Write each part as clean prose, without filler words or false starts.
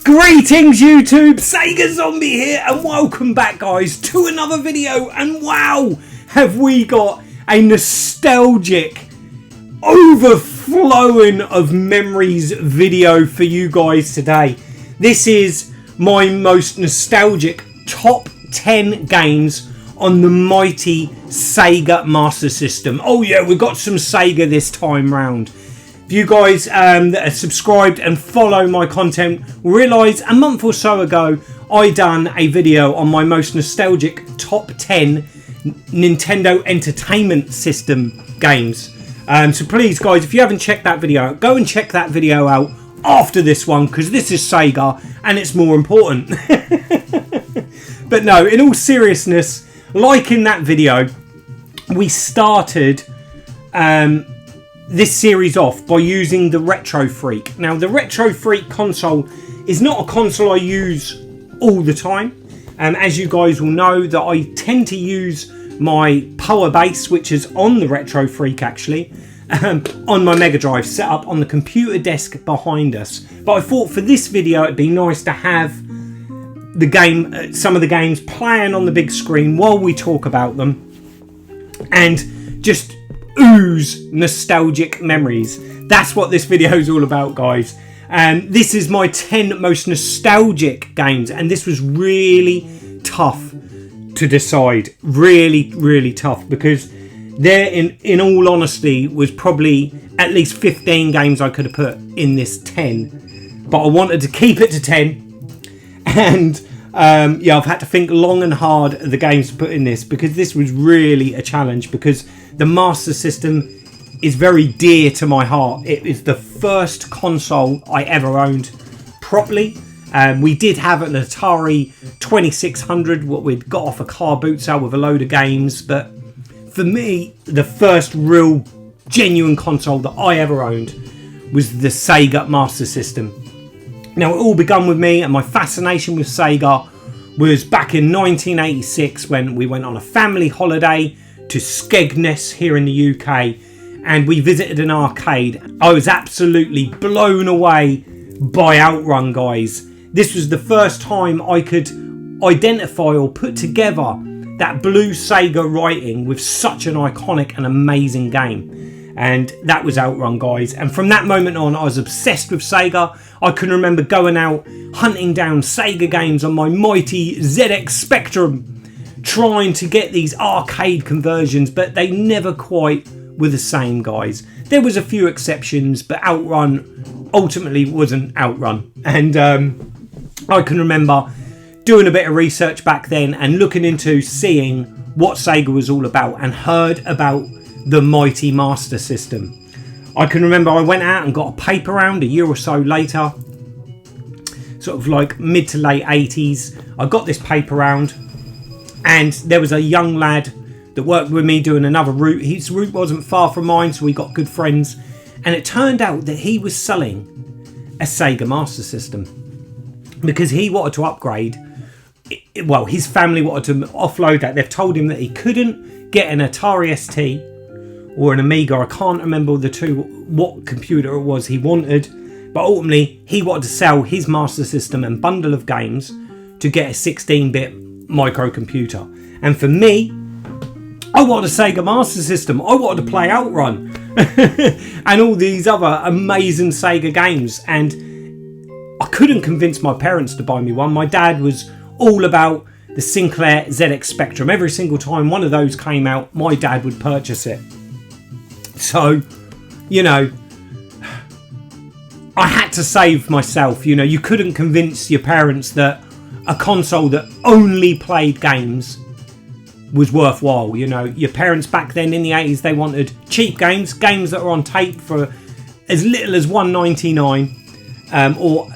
Greetings YouTube, Sega Zombie here and welcome back guys to another video. And wow, have we got a nostalgic overflowing of memories video for you guys today. This is my most nostalgic top 10 games on the mighty Sega Master System. Oh yeah, we've got some Sega this time round. If you guys that are subscribed and follow my content will realise a month or so ago I done a video on my most nostalgic top 10 Nintendo Entertainment System games. So please guys, if you haven't checked that video out, go and check that video out after this one, because this is Sega and it's more important. But no, in all seriousness, like in that video, we started this series off by using the Retro Freak. Now the Retro Freak console is not a console I use all the time. As you guys will know, that I tend to use my power base, which is on the Retro Freak actually, on my Mega Drive, set up on the computer desk behind us. But I thought for this video it'd be nice to have the game, some of the games playing on the big screen while we talk about them and just ooze nostalgic memories. That's what this video is all about guys. This is my 10 most nostalgic games, and this was really tough to decide. Really tough, because there in all honesty was probably at least 15 games I could have put in this 10, but I wanted to keep it to 10. And yeah, I've had to think long and hard of the games to put in this, because this was really a challenge, because the Master System is very dear to my heart. It is the first console I ever owned properly. We did have an Atari 2600, what we'd got off a car boot sale with a load of games, but for me, the first real genuine console that I ever owned was the Sega Master System. Now it all began with me, and my fascination with Sega was back in 1986 when we went on a family holiday to Skegness here in the UK, and we visited an arcade. I was absolutely blown away by Outrun guys. This was the first time I could identify or put together that blue Sega writing with such an iconic and amazing game. And that was Outrun guys. And from that moment on, I was obsessed with Sega. I can remember going out hunting down Sega games on my mighty ZX Spectrum, trying to get these arcade conversions, but they never quite were the same guys. There was a few exceptions, but Outrun ultimately wasn't Outrun. And I can remember doing a bit of research back then and looking into seeing what Sega was all about, and heard about the mighty Master System. I can remember I went out and got a paper round a year or so later, sort of like mid to late 80s. I got this paper round, and there was a young lad that worked with me doing another route. His route wasn't far from mine, so we got good friends, and it turned out that he was selling a Sega Master System because he wanted to upgrade. Well, his family wanted to offload that. They've told him that he couldn't get an Atari ST or an Amiga. I can't remember the two, what computer it was he wanted, but ultimately he wanted to sell his Master System and bundle of games to get a 16-bit microcomputer. And for me, I wanted a Sega Master System. I wanted to play Outrun and all these other amazing Sega games, and I couldn't convince my parents to buy me one. My dad was all about the Sinclair ZX Spectrum. Every single time one of those came out, my dad would purchase it. So, you know, I had to save myself. You know, you couldn't convince your parents that a console that only played games was worthwhile. You know, your parents back then in the 80s, they wanted cheap games that are on tape for as little as $1.99, or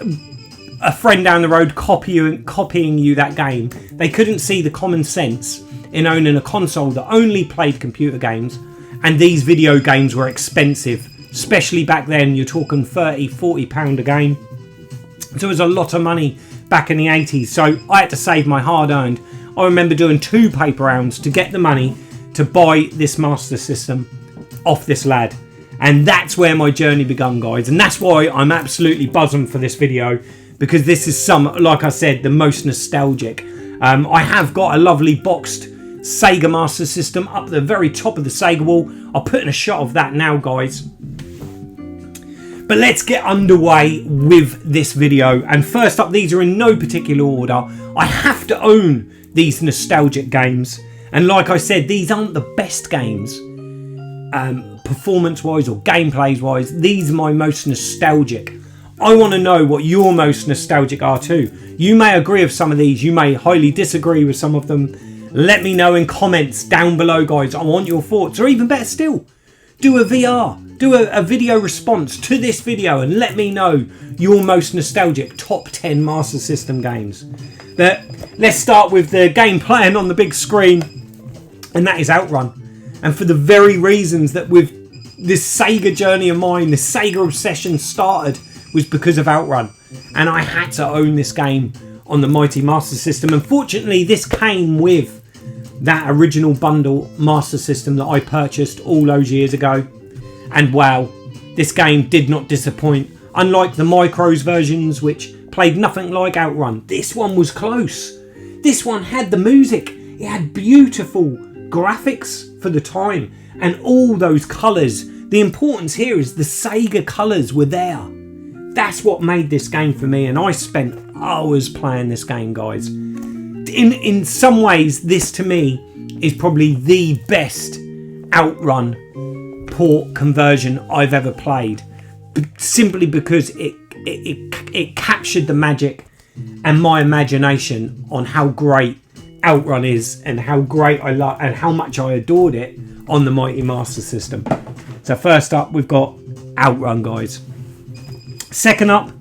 a friend down the road copying you that game. They couldn't see the common sense in owning a console that only played computer games, and these video games were expensive, especially back then. You're talking £30-40 a game, so it was a lot of money back in the 80s. So I had to save my hard-earned. I remember doing 2 paper rounds to get the money to buy this Master System off this lad. And that's where my journey began, guys. And that's why I'm absolutely buzzing for this video, because this is like I said, the most nostalgic. I have got a lovely boxed Sega Master System up the very top of the Sega wall. I'll put in a shot of that now, guys. But let's get underway with this video. And first up, these are in no particular order. I have to own these nostalgic games. And like I said, these aren't the best games, performance-wise or gameplays-wise. These are my most nostalgic. I want to know what your most nostalgic are too. You may agree with some of these. You may highly disagree with some of them. Let me know in comments down below, guys. I want your thoughts. Or even better still, do a VR. Do a video response to this video and let me know your most nostalgic top 10 Master System games. But let's start with the game playing on the big screen, and that is Outrun. And for the very reasons that with this Sega journey of mine, the Sega obsession started, was because of Outrun. And I had to own this game on the mighty Master System. Unfortunately, this came with that original bundle Master System that I purchased all those years ago. And wow, this game did not disappoint. Unlike the Micros versions, which played nothing like Outrun, this one was close. This one had the music. It had beautiful graphics for the time and all those colours. The importance here is the Sega colours were there. That's what made this game for me, and I spent hours playing this game, guys. In some ways, this to me is probably the best Outrun port conversion I've ever played, simply because it captured the magic and my imagination on how great Outrun is and how great I love and how much I adored it on the mighty Master System. So first up, we've got Outrun, guys. Second up,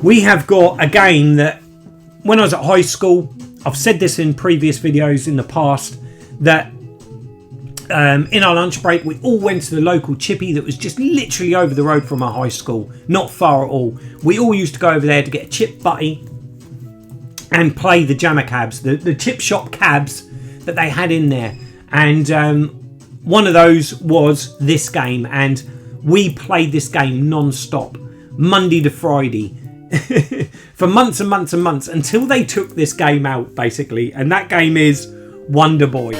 we have got a game that when I was at high school, I've said this in previous videos in the past, that in our lunch break we all went to the local chippy that was just literally over the road from our high school, not far at all. We all used to go over there to get a chip butty and play the jammer cabs, the chip shop cabs that they had in there. And one of those was this game, and we played this game non-stop, Monday to Friday, for months and months and months, until they took this game out, basically. And that game is Wonder Boy.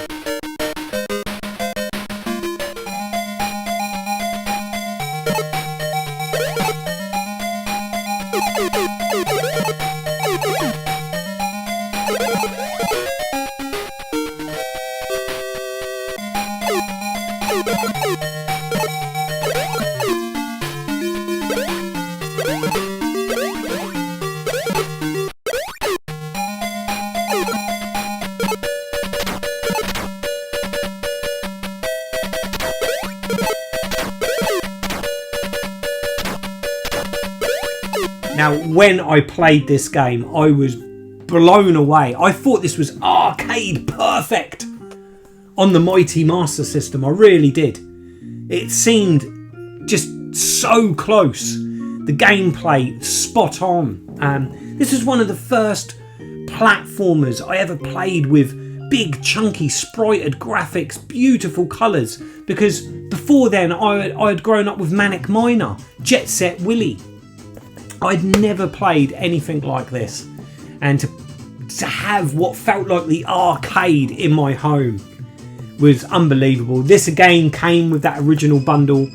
Now, when I played this game, I was blown away. I thought this was arcade perfect on the mighty Master System. I really did. It seemed just so close. The gameplay spot on. This was one of the first platformers I ever played with big, chunky, sprited graphics, beautiful colours. Because before then, I had grown up with Manic Miner, Jet Set Willy. I'd never played anything like this, and to have what felt like the arcade in my home was unbelievable. This again came with that original bundle.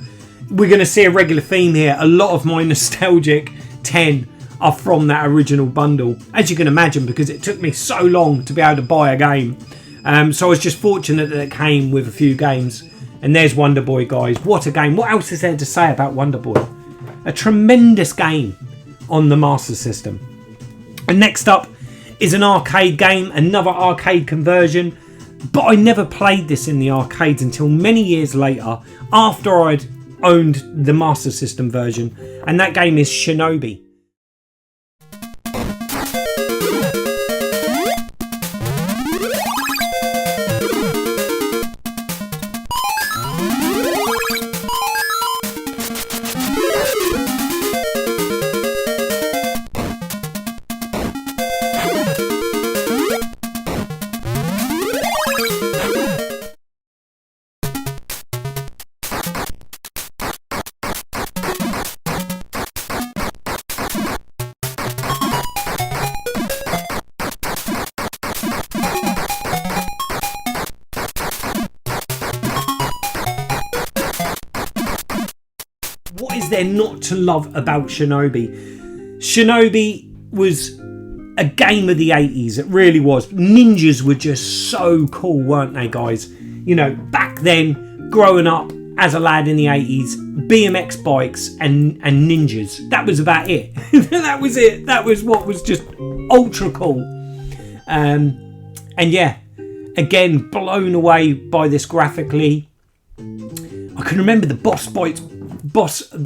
We're going to see a regular theme here. A lot of my nostalgic 10 are from that original bundle, as you can imagine, because it took me so long to be able to buy a game. So I was just fortunate that it came with a few games. And there's Wonder Boy, guys. What a game. What else is there to say about Wonder Boy? A tremendous game on the Master System. And next up is an arcade game, another arcade conversion, but I never played this in the arcades until many years later, after I'd owned the Master System version, and that game is Shinobi. there not to love about Shinobi? Shinobi was a game of the 80s. It really was. Ninjas were just so cool, weren't they, guys? You know, back then, growing up as a lad in the 80s, BMX bikes and ninjas. That was about it. That was it. That was what was just ultra cool. And yeah, again, blown away by this graphically. I can remember the boss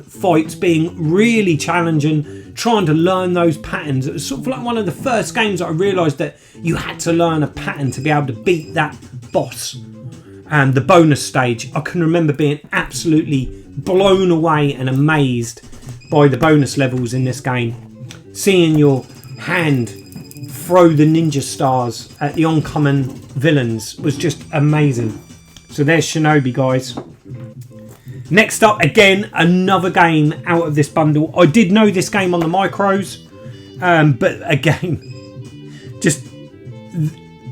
fights being really challenging, trying to learn those patterns. It was sort of like one of the first games that I realised that you had to learn a pattern to be able to beat that boss. And the bonus stage, I can remember being absolutely blown away and amazed by the bonus levels in this game. Seeing your hand throw the ninja stars at the oncoming villains was just amazing. So there's Shinobi, guys. Next up, again, another game out of this bundle. I did know this game on the micros, but again, just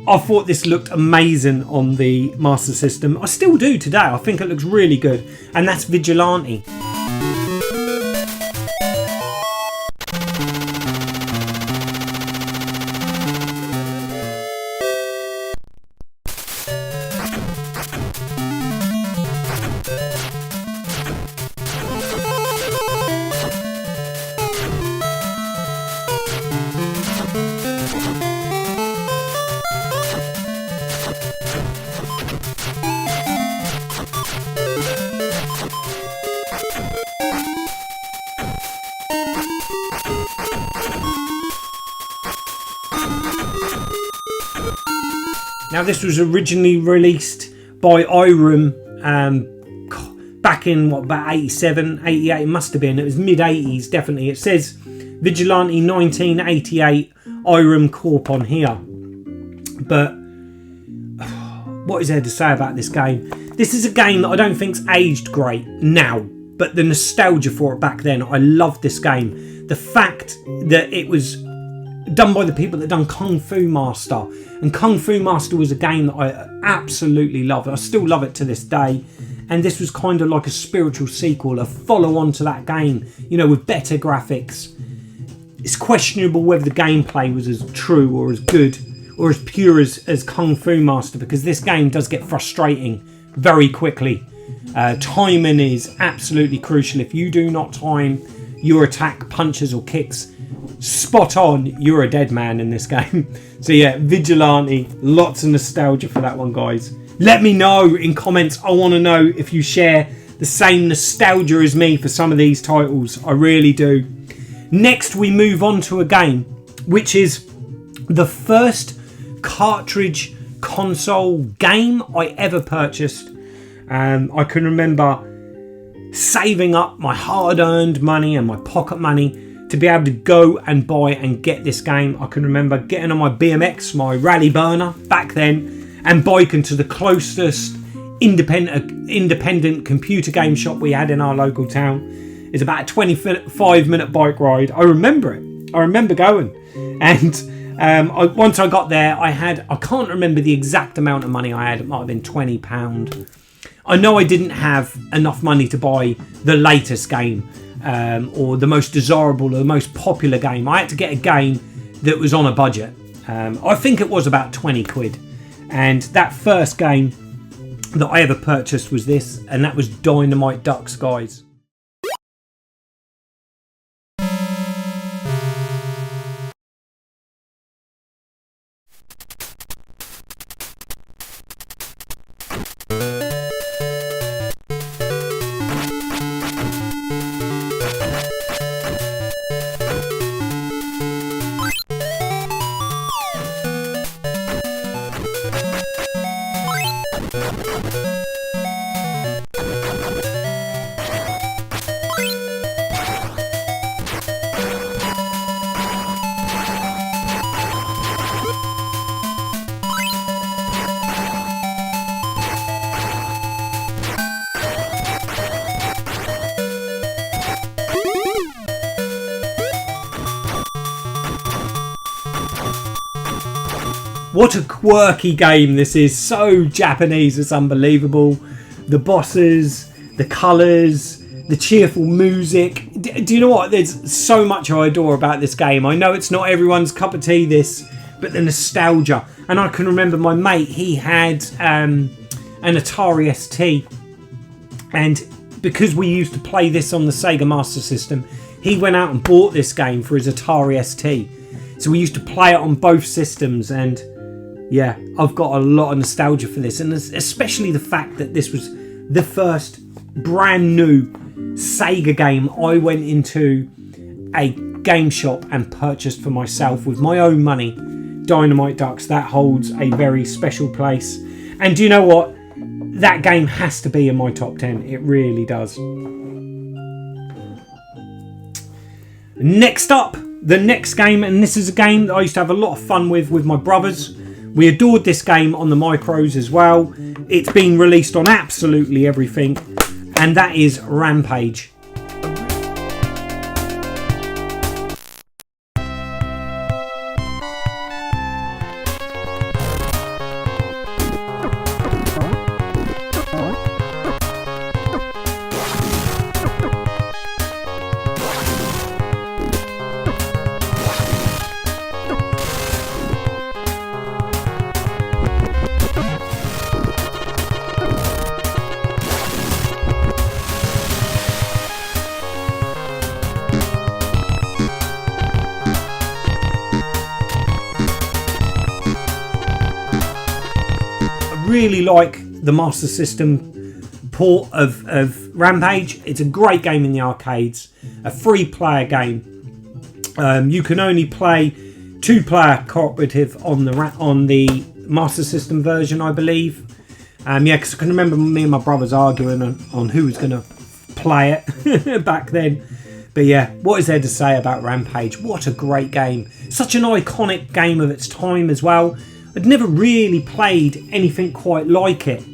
I thought this looked amazing on the Master System. I still do today. I think it looks really good, and that's Vigilante. Now, this was originally released by Irem back in about 87, 88, it must have been. It was mid-80s, definitely. It says Vigilante 1988 Irem Corp on here. But what is there to say about this game? This is a game that I don't think's aged great now, but the nostalgia for it back then, I loved this game. The fact that it was done by the people that done Kung Fu Master, and Kung Fu Master was a game that I absolutely loved. I still love it to this day, and this was kind of like a spiritual sequel, a follow-on to that game, you know, with better graphics. It's questionable whether the gameplay was as true or as good or as pure as Kung Fu Master, because this game does get frustrating very quickly. Timing is absolutely crucial. If you do not time your attack, punches or kicks spot on, you're a dead man in this game. So yeah, Vigilante, lots of nostalgia for that one, guys. Let me know in comments. I want to know if you share the same nostalgia as me for some of these titles. I really do. Next, we move on to a game which is the first cartridge console game I ever purchased. I can remember saving up my hard-earned money and my pocket money to be able to go and buy and get this game. I can remember getting on my BMX, my rally burner back then, and biking to the closest independent computer game shop we had in our local town. It's about a 25-minute bike ride. I remember it. I remember going. And once I got there, I can't remember the exact amount of money I had. It might have been £20. I know I didn't have enough money to buy the latest game, or the most desirable or the most popular game. I had to get a game that was on a budget. I think it was about 20 quid. And that first game that I ever purchased was this, and that was Dynamite Ducks, guys. What a quirky game this is. So Japanese, it's unbelievable. The bosses, the colours, the cheerful music. Do you know what? There's so much I adore about this game. I know it's not everyone's cup of tea, this, but the nostalgia. And I can remember my mate, he had an Atari ST, and because we used to play this on the Sega Master System, he went out and bought this game for his Atari ST. So we used to play it on both systems, and yeah, I've got a lot of nostalgia for this, and especially the fact that this was the first brand new Sega game I went into a game shop and purchased for myself with my own money. Dynamite Ducks, that holds a very special place. And do you know what? That game has to be in my top 10. It really does. Next up, the next game, and this is a game that I used to have a lot of fun with my brothers. We adored this game on the micros as well. It's been released on absolutely everything, and that is Rampage. Really like the Master System port of Rampage. It's a great game in the arcades, a free player game. You can only play 2-player cooperative on the Master System version, I believe. Yeah, because I can remember me and my brothers arguing on who was going to play it back then. But yeah, what is there to say about Rampage? What a great game. Such an iconic game of its time as well. I'd never really played anything quite like it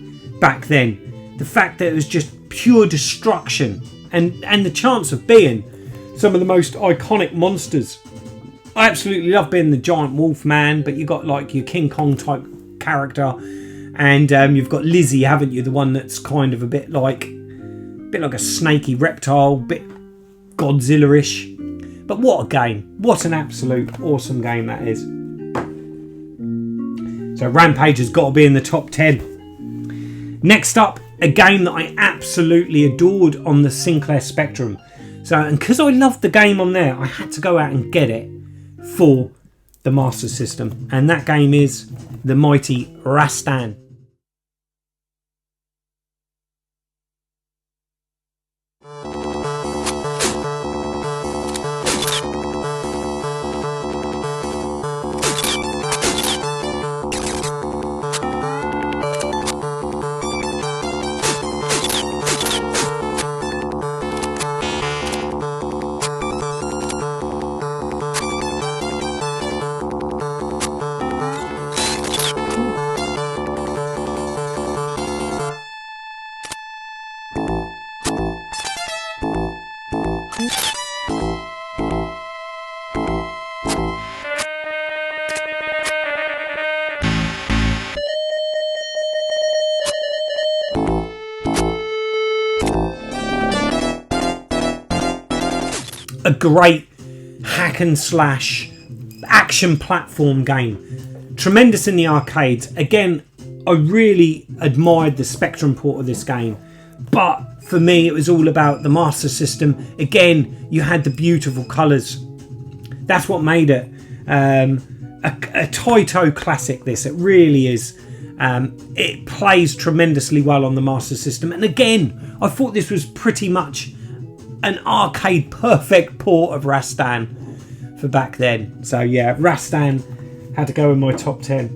back then. The fact that it was just pure destruction and the chance of being some of the most iconic monsters. I absolutely love being the giant wolf man, but you've got like your King Kong type character, and you've got Lizzie, haven't you? The one that's kind of a bit like a snaky reptile, bit Godzilla-ish. But what a game. What an absolute awesome game that is. So Rampage has got to be in the top 10. Next up, a game that I absolutely adored on the Sinclair Spectrum. So, and because I loved the game on there, I had to go out and get it for the Master System. And that game is the mighty Rastan. A great hack and slash action platform game. Tremendous in the arcades. Again, I really admired the Spectrum port of this game, but for me it was all about the Master System. Again, you had the beautiful colours. That's what made it a Taito classic. This, it really is. It plays tremendously well on the Master System, and again, I thought this was pretty much an arcade perfect port of Rastan for back then. So yeah, Rastan had to go in my top 10.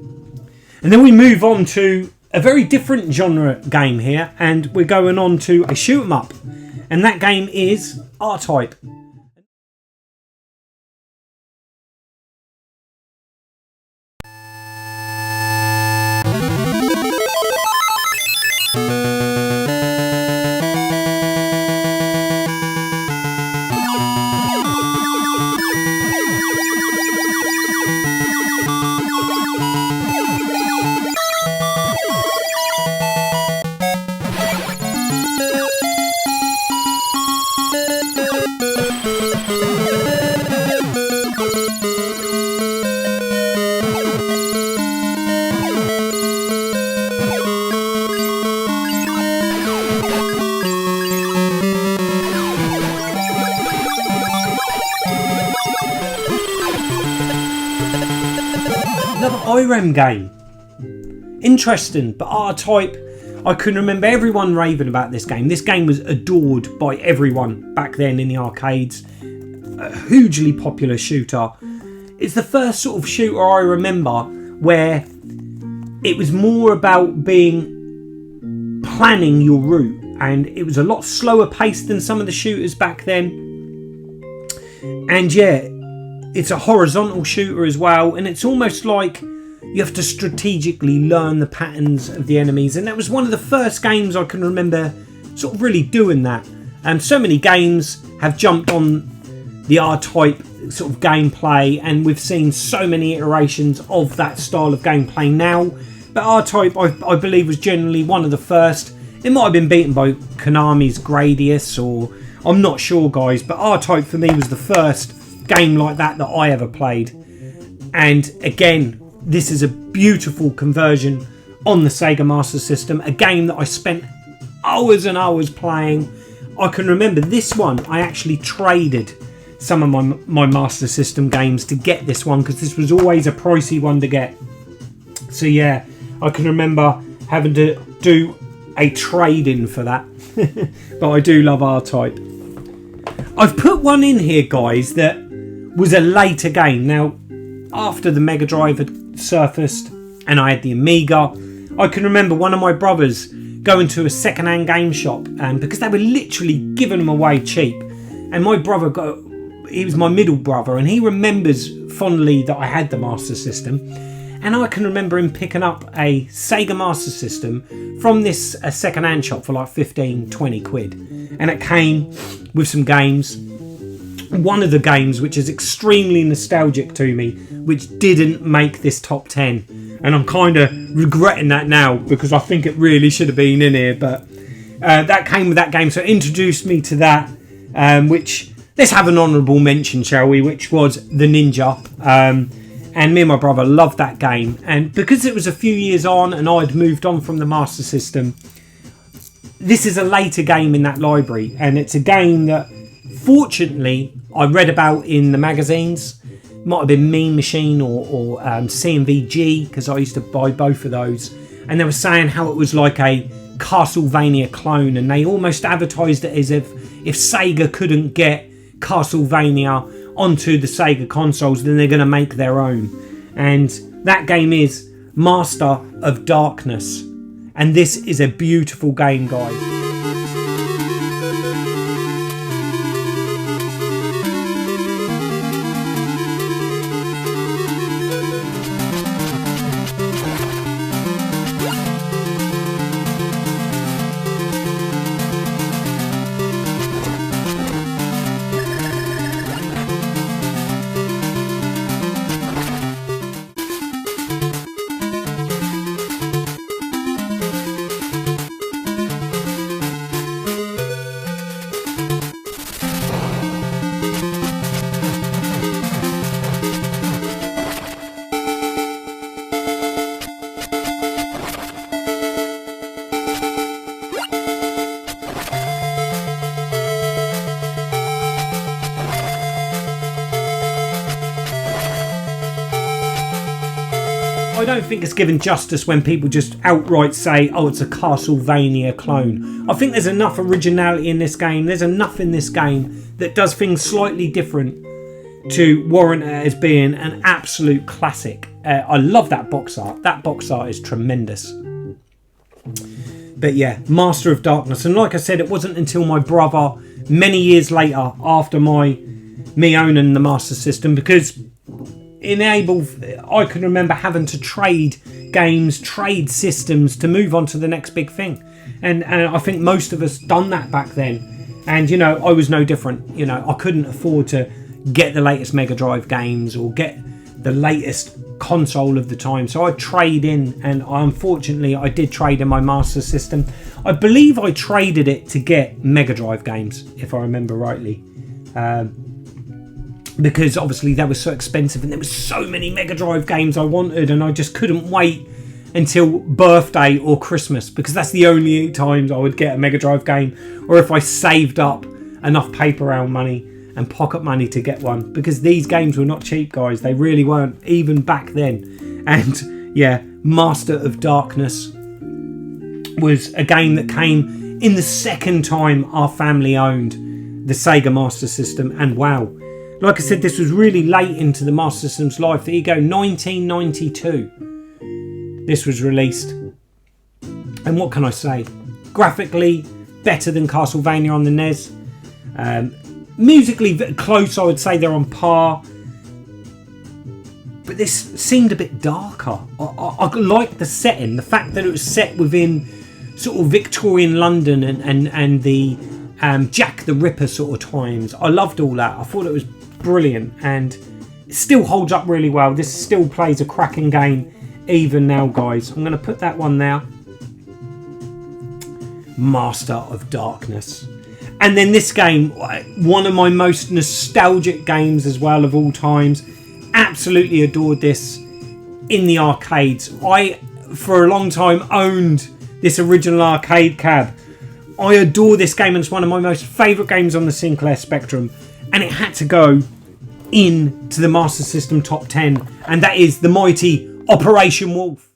And then we move on to a very different genre game here, and we're going on to a shoot 'em up, and that game is R-Type. Another IREM game. Interesting, but R-Type, I can remember everyone raving about this game. This game was adored by everyone back then in the arcades. A hugely popular shooter. It's the first sort of shooter I remember where it was more about planning your route, and it was a lot slower paced than some of the shooters back then. And yeah, it's a horizontal shooter as well, and it's almost like you have to strategically learn the patterns of the enemies, and that was one of the first games I can remember sort of really doing that. And so many games have jumped on the R-Type sort of gameplay, and we've seen so many iterations of that style of gameplay now. But R-Type, I believe, was generally one of the first. It might have been beaten by Konami's Gradius, or I'm not sure, guys, but R-Type for me was the first game like that I ever played. And again, this is a beautiful conversion on the Sega Master System, a game that I spent hours and hours playing. I can remember this one, I actually traded some of my Master System games to get this one, because this was always a pricey one to get. So yeah, I can remember having to do a trade-in for that. But I do love R-Type. I've put one in here, guys, that was a later game. Now, after the Mega Drive had surfaced and I had the Amiga, I can remember one of my brothers going to a second-hand game shop, because they were literally giving them away cheap. And my brother he was my middle brother, and he remembers fondly that I had the Master System. And I can remember him picking up a Sega Master System from this second-hand shop for like 15-20 quid. And it came with some games. One of the games, which is extremely nostalgic to me, which didn't make this top 10. And I'm kind of regretting that now, because I think it really should have been in here. But that came with that game, so it introduced me to that, which... Let's have an honourable mention, shall we, which was The Ninja. And me and my brother loved that game. And because it was a few years on and I'd moved on from the Master System, this is a later game in that library. And it's a game that, fortunately, I read about in the magazines. It might have been Mean Machine or C&VG, because I used to buy both of those. And they were saying how it was like a Castlevania clone. And they almost advertised it as if Sega couldn't get Castlevania onto the Sega consoles, then they're going to make their own. And that game is Master of Darkness, and this is a beautiful game, guys. I don't think it's given justice when people just outright say, oh, it's a Castlevania clone. I think there's enough originality in this game. There's enough in this game that does things slightly different to warrant it as being an absolute classic. I love that box art. That box art is tremendous. But yeah, Master of Darkness. And like I said, it wasn't until my brother, many years later, after me owning the Master System, because I can remember having to trade games, trade systems to move on to the next big thing. And I think most of us done that back then. And, you know, I was no different. You know, I couldn't afford to get the latest Mega Drive games or get the latest console of the time. So I trade in, and unfortunately I did trade in my Master System. I believe I traded it to get Mega Drive games, if I remember rightly. Because obviously they were so expensive and there were so many Mega Drive games I wanted, and I just couldn't wait until birthday or Christmas, because that's the only times I would get a Mega Drive game, or if I saved up enough paper round money and pocket money to get one, because these games were not cheap, guys. They really weren't, even back then. And yeah, Master of Darkness was a game that came in the second time our family owned the Sega Master System. And wow, like I said, this was really late into the Master System's life. There you go, 1992 this was released. And what can I say? Graphically better than Castlevania on the NES. Musically close, I would say they're on par. But this seemed a bit darker. I liked the setting, the fact that it was set within sort of Victorian London and the Jack the Ripper sort of times. I loved all that. I thought it was brilliant, and it still holds up really well. This still plays a cracking game even now, guys. I'm going to put that one there. Master of Darkness. And then this game, one of my most nostalgic games as well of all times. Absolutely adored this in the arcades. I, for a long time, owned this original arcade cab. I adore this game, and it's one of my most favourite games on the Sinclair Spectrum. And it had to go into the Master System top 10. And that is the mighty Operation Wolf.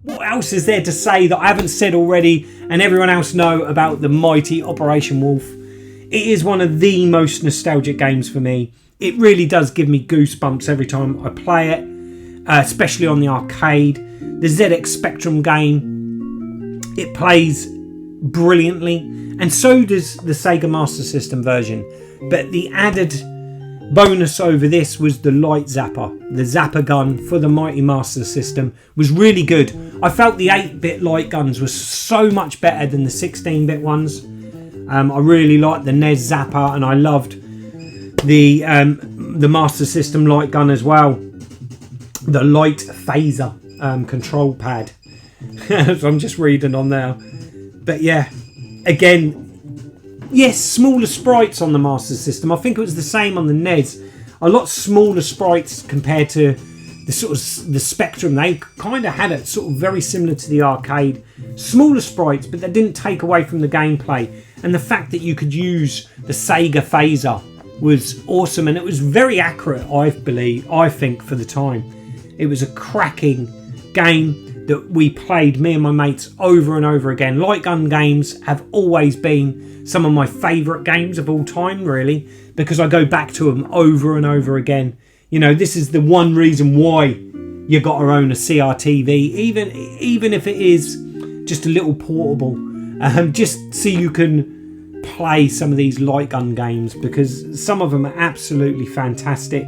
What else is there to say that I haven't said already and everyone else know about the mighty Operation Wolf? It is one of the most nostalgic games for me. It really does give me goosebumps every time I play it, especially on the arcade. The ZX Spectrum game, it plays brilliantly, and so does the Sega Master System version. But the added bonus over this was the light zapper. The zapper gun for the mighty Master System was really good. I felt the 8-bit light guns were so much better than the 16-bit ones. I really liked the NES zapper, and I loved the Master System light gun as well. The light phaser control pad. So I'm just reading on there. But yeah, again, yes, smaller sprites on the Master System. I think it was the same on the NES. A lot smaller sprites compared to the sort of the Spectrum. They kind of had it sort of very similar to the arcade. Smaller sprites, but that didn't take away from the gameplay. And the fact that you could use the Sega phaser was awesome, and it was very accurate, I think, for the time. It was a cracking game that we played, me and my mates, over and over again. Light gun games have always been some of my favourite games of all time, really, because I go back to them over and over again. You know, this is the one reason why you got to own a CRTV, even if it is just a little portable, just so you can play some of these light gun games, because some of them are absolutely fantastic,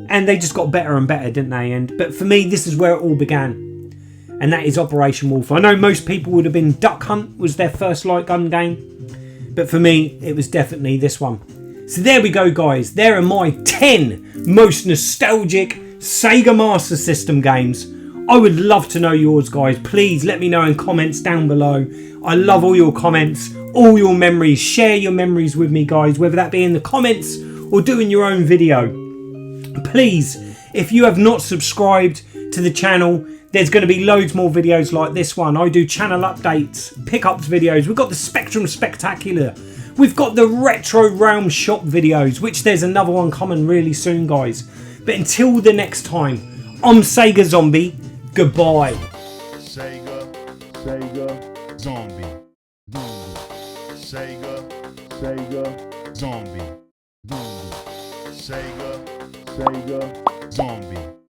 and they just got better and better, didn't they? But for me, this is where it all began, and that is Operation Wolf. I know most people would have been Duck Hunt was their first light gun game, but for me, it was definitely this one. So there we go, guys. There are my 10 most nostalgic Sega Master System games. I would love to know yours, guys. Please let me know in comments down below. I love all your comments, all your memories. Share your memories with me, guys, whether that be in the comments or doing your own video. Please, if you have not subscribed to the channel, there's going to be loads more videos like this one. I do channel updates, pickups videos. We've got the Spectrum Spectacular. We've got the Retro Realm Shop videos, which there's another one coming really soon, guys. But until the next time, I'm Sega Zombie. Goodbye. Sega Zombie. Sega Zombie. Sega Sega Zombie.